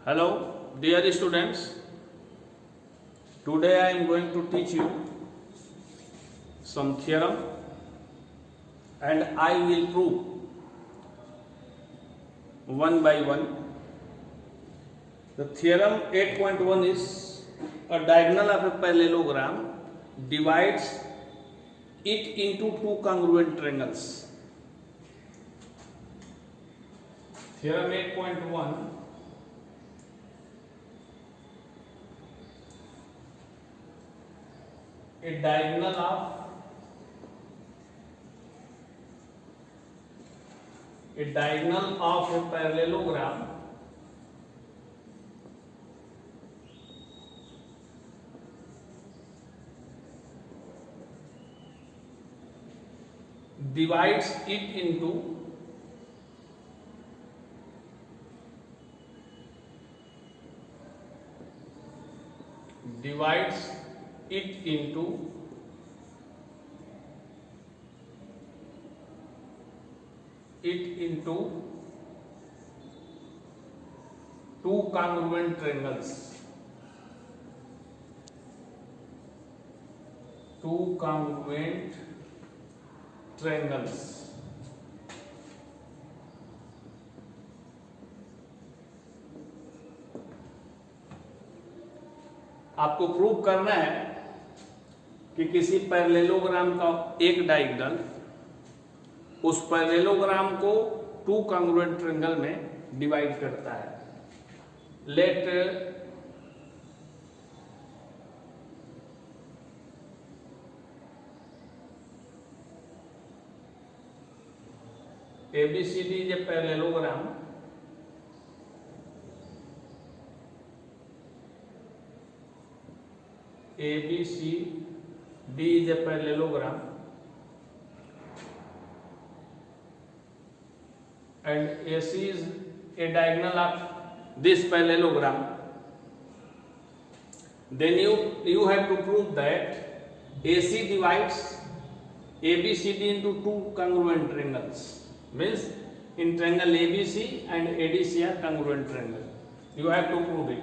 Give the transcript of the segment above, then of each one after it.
Hello, dear students. Today I am going to teach you some theorem and I will prove one by one. The theorem 8.1 is a diagonal of a parallelogram divides it into two congruent triangles. Theorem 8.1, a diagonal of a parallelogram divides it into two congruent triangles. आपको prove करना है कि किसी parallelogram का एक diagonal उस parallelogram को two congruent triangle में डिवाइड करता है. Let ABCD is a parallelogram ABCD is a parallelogram and AC is a diagonal of this parallelogram. Then you have to prove that AC divides ABCD into two congruent triangles. Means in triangle ABC and ADC are congruent triangle. You have to prove it.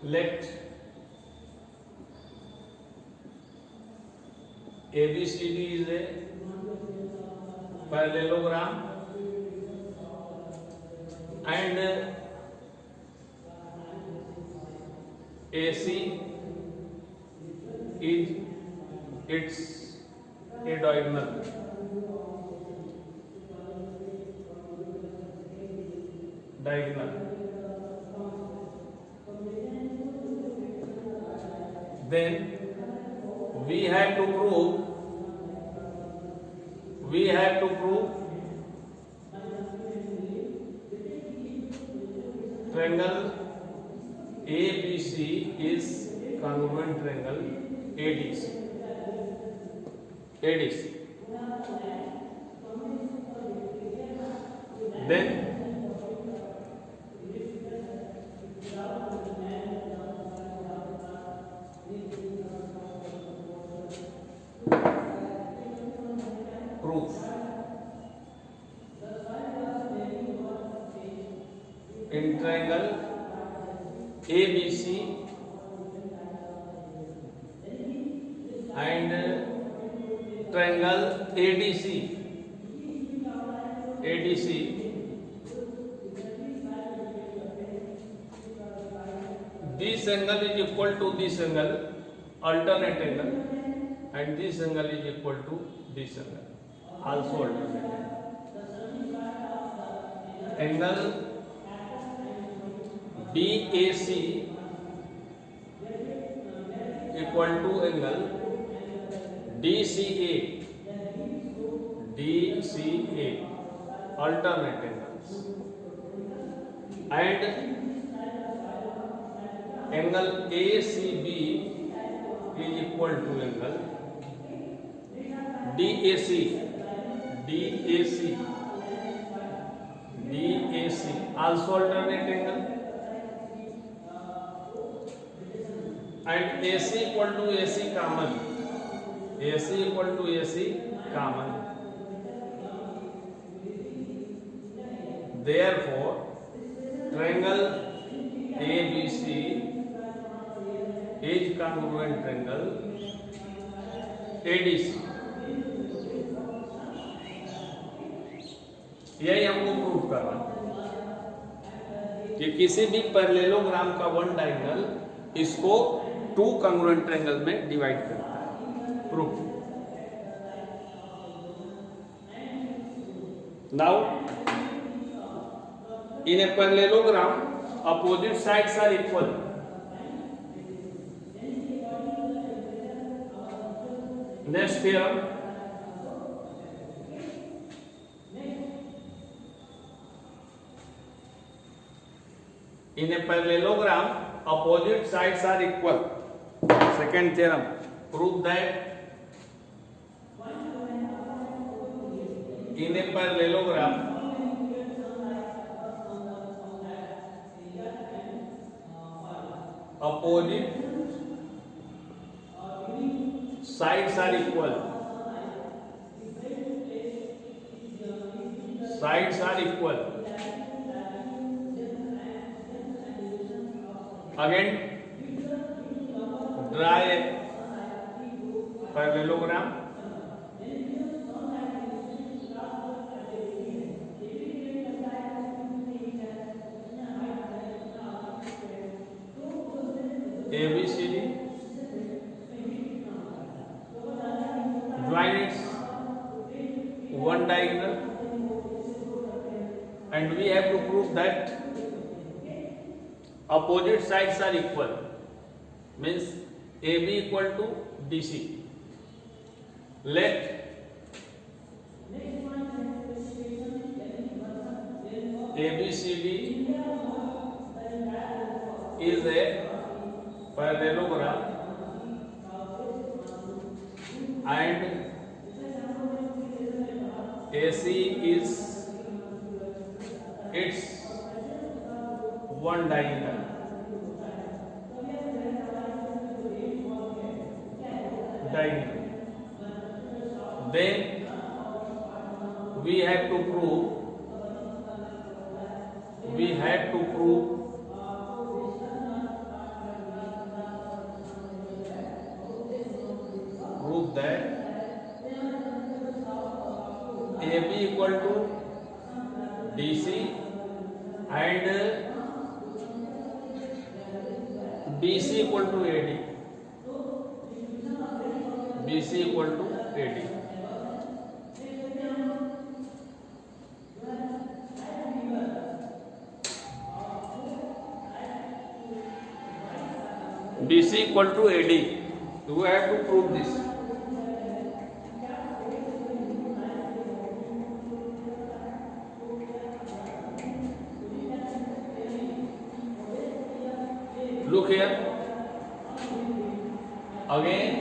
Let ABCD is a parallelogram and AC is its a diagonal. Then we have to prove triangle ABC is congruent triangle ADC. Then proof in triangle ABC and triangle ADC this angle is equal to this angle, alternate angle, and this angle is equal to this angle, also alternate angle. BAC equal to angle DCA, alternate angles, and angle ACB is equal to angle DAC, also alternate angle, and AC equal to AC common. Therefore triangle ABC is congruent triangle ADC। यही हमको prove करना कि किसी भी parallelogram का one diagonal इसको to congruent triangle में divide करता है। Proof. Now in a parallelogram opposite sides are equal। Next theorem, in a parallelogram opposite sides are equal। Second theorem, prove that in a parallelogram opposite sides are equal। Sides are equal। Again, draw a parallelogram। ABCD, join its one diagonal, and we have to prove that opposite sides are equal, means AB equal to DC। Let ABCD is a parallelogram and AC is its one diagonal। Then we have to prove that AB equal to DC and BC equal to AD। BC equal to AD। BC equal to AD, you have to prove this। Look here again,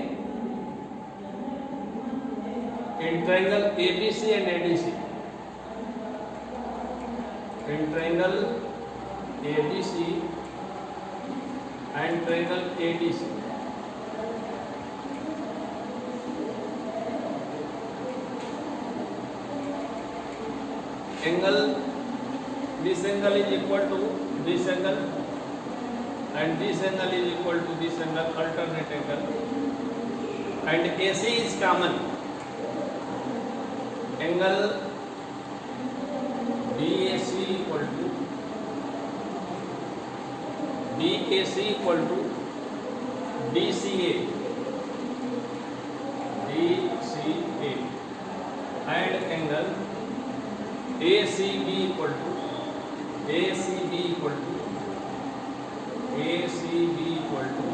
in triangle ABC and ADC, in triangle ABC and triangle ADC, angle, this angle is equal to this angle and this angle is equal to this angle, alternate angle, and AC is common। Angle BAC equal to BAC equal to DCA, DCA, and angle ACB equal to ACB equal to ACB equal to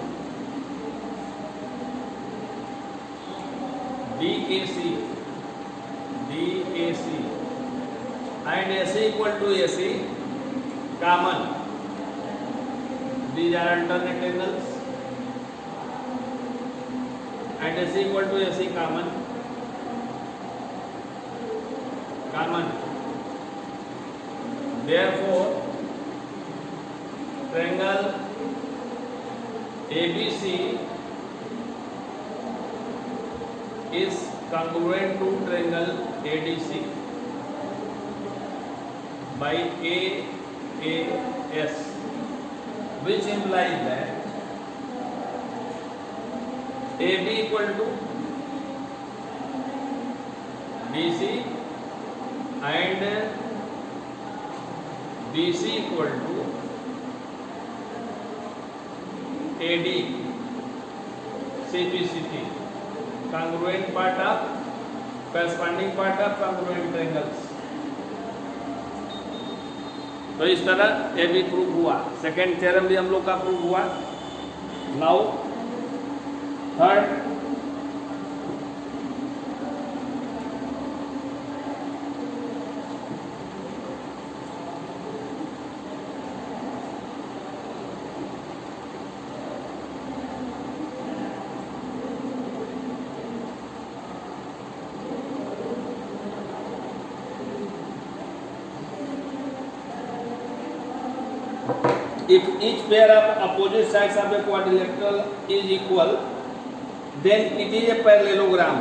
DAC, DAC, and AC equal to AC common। These are alternate angles and AC equal to AC common। Therefore, triangle ABC is congruent to triangle ADC by A AS, which implies that AB equal to BC and BC equal to AD, CPCT, congruent part of corresponding part of congruent triangles. तो इस तरह ये भी prove हुआ, second theorem भी हम लोग का प्रूव हुआ. Now third, if each pair of opposite sides of a quadrilateral is equal, then it is a parallelogram.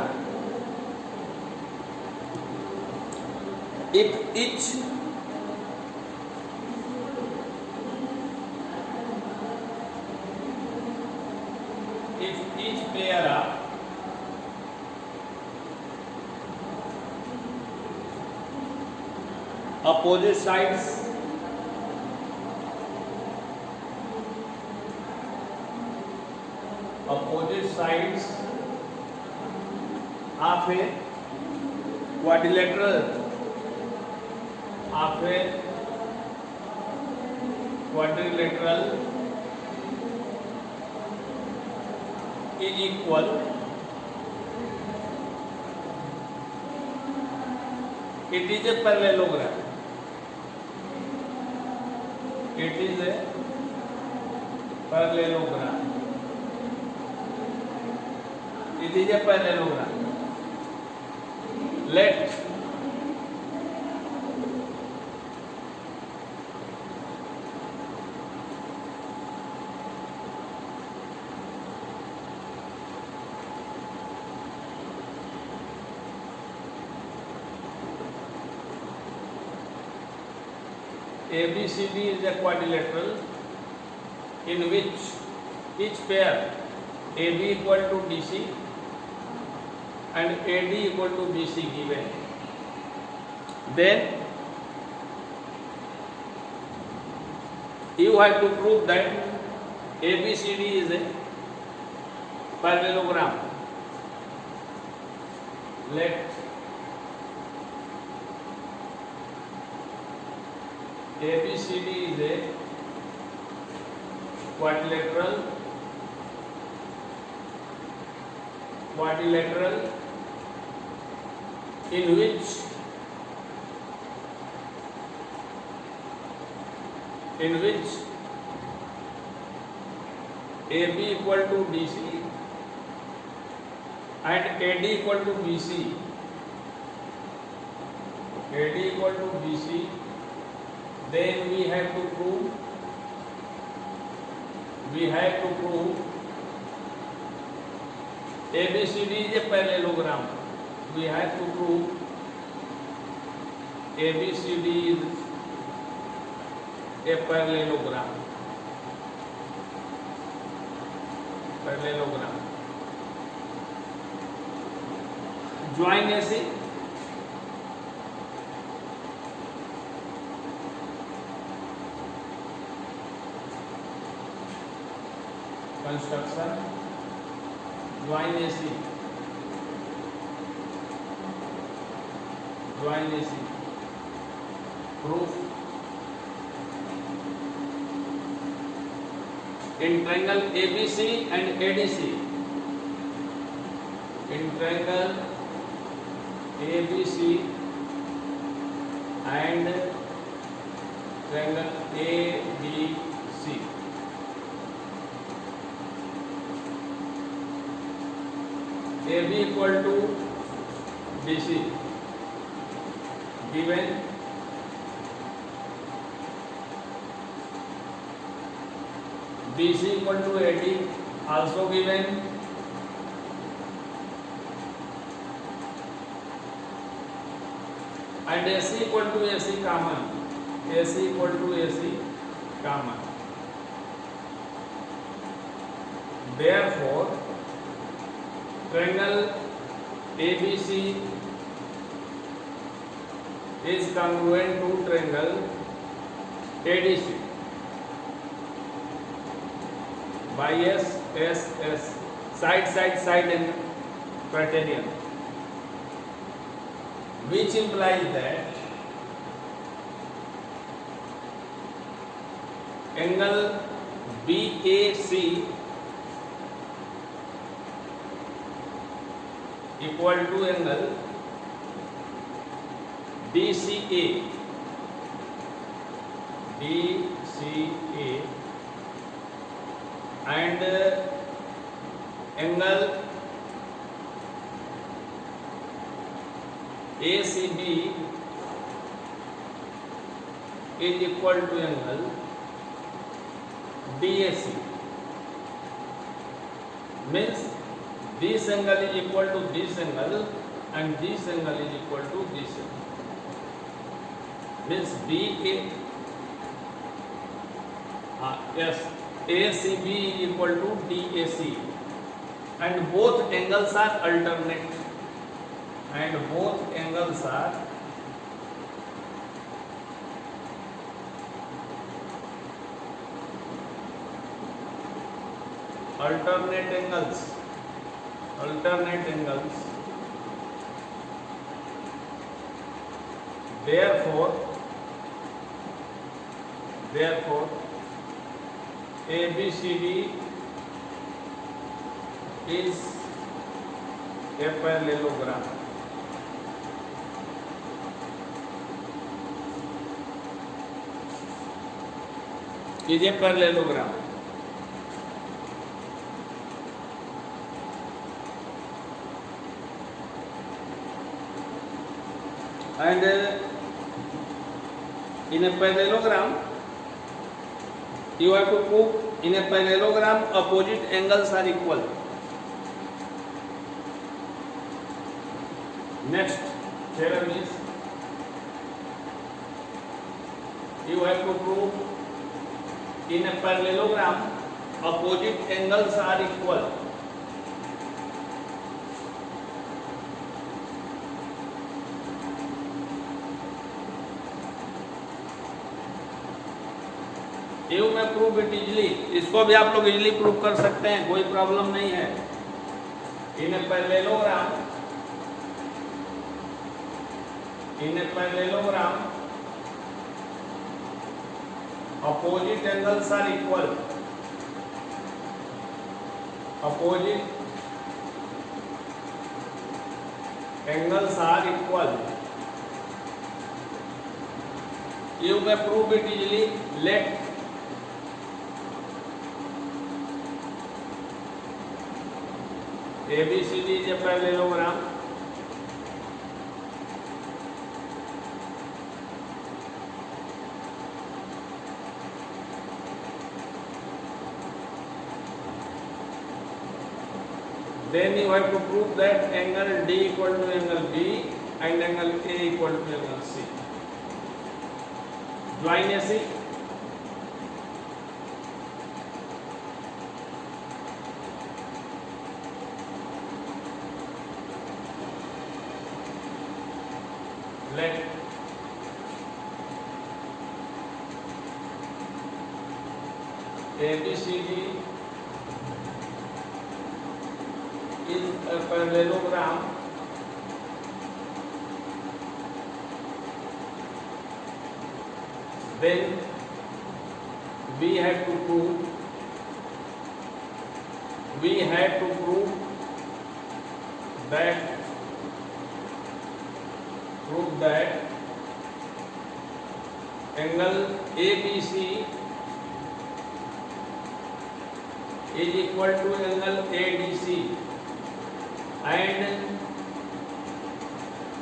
If each pair of opposite sides of a quadrilateral is equal, it is a parallelogram. It is a parallelogram. It is a parallelogram. Let ABCD is a quadrilateral in which each pair AB equal to DC and AD equal to BC given. Then you have to prove that ABCD is a parallelogram. Let ABCD is a quadrilateral in which AB equal to DC and AD equal to BC. AD equal to BC. Then we have to prove ABCD is a parallelogram. We have to prove ABCD is a parallelogram. Join AC. Construction. Join AC. Proof. In triangle ABC and ADC. In triangle ABC and triangle ABC. AB equal to BC given, BC equal to AD also given, and AC equal to AC common. AC equal to AC common. Therefore, triangle ABC is congruent to triangle ADC by S side angle criterion, which implies that angle BAC equal to angle DCA and angle ACB is equal to angle DAC. Means this angle is equal to this angle and this angle is equal to this angle. Means ACB is equal to DAC, and both angles are alternate, and both angles are alternate angles. Therefore ABCD is a parallelogram. Is a parallelogram. And in a parallelogram, you have to prove in a parallelogram opposite angles are equal. Next theorem is you have to prove in a parallelogram opposite angles are equal. You में prove it easily, इसको भी आप लोग easily prove कर सकते हैं, कोई problem नहीं है. In a parallelogram opposite angles are equal. Opposite angles are equal. You may prove it easily. Let ABCD is a parallelogram. Then you have to prove that angle D equal to angle B and angle A equal to angle C. Join AC. Let ABCD is a parallelogram then we have to prove that angle ABC is equal to angle ADC and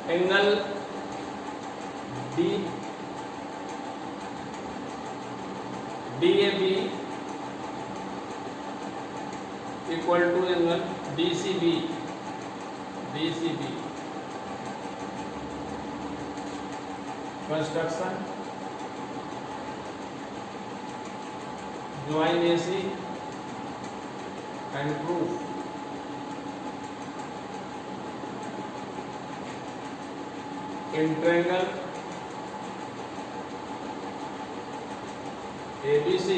angle DAB equal to angle DCB. Construction join AC and prove in triangle ABC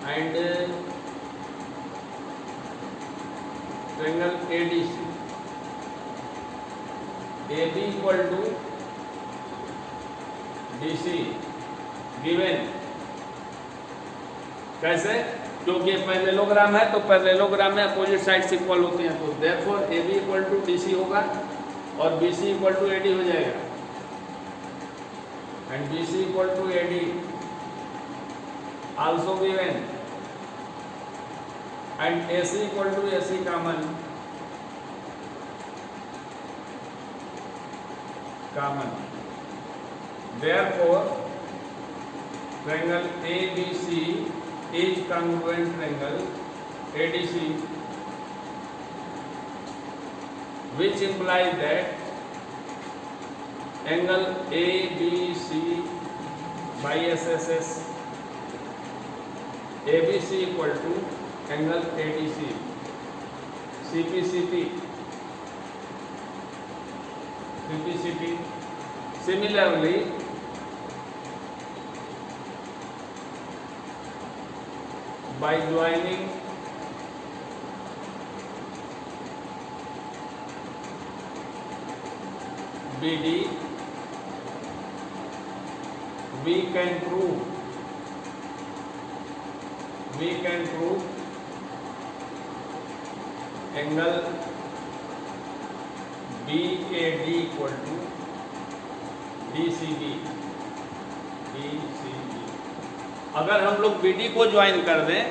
and triangle ADC. AB equal to DC given, कैसे? क्योंकि parallelogram है तो parallelogram में opposite sides equal होते हैं, तो therefore AB equal to DC होगा और BC इक्वल टू AD हो जाएगा, and BC equal to AD also given, and AC equal to AC common, therefore triangle ABC is congruent triangle ADC, which implies that angle ABC by SSS ABC equal to angle ADC, CPCP. Similarly, by joining BD, we can prove angle BAD equal to DCB. अगर हम लोग BD को join कर दें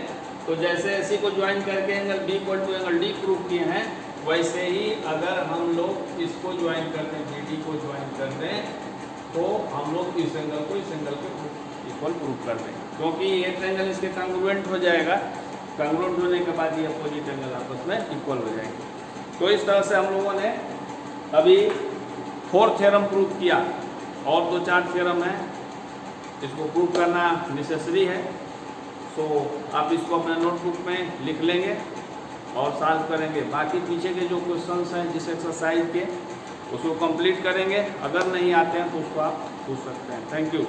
तो जैसे AC को join करके angle B equal to angle D prove किए हैं, वैसे ही अगर हम लोग इसको ज्वाइन कर दें, BD को ज्वाइन कर दें, तो हम लोग इस एंगल को इस एंगल के इक्वल प्रूव कर दें, क्योंकि ये ट्रायंगल इसके कांग्रुएंट हो जाएगा। कांग्रुएंट होने के बाद ये अपोजिट एंगल आपस में इक्वल हो जाएंगे। तो इस तरह से हम लोगों ने अभी 4th थ्योरम प्रूव किया, और 2-4 थ्योरम है, इसको प्रूव करना नेसेसरी है। सो आप इसको अपने नोटबुक में लिख लेंगे और सॉल्व करेंगे। बाकी पीछे के जो क्वेश्चंस हैं जिस एक्सरसाइज के, उसको कंप्लीट करेंगे। अगर नहीं आते हैं तो उसको आप पूछ सकते हैं। Thank you.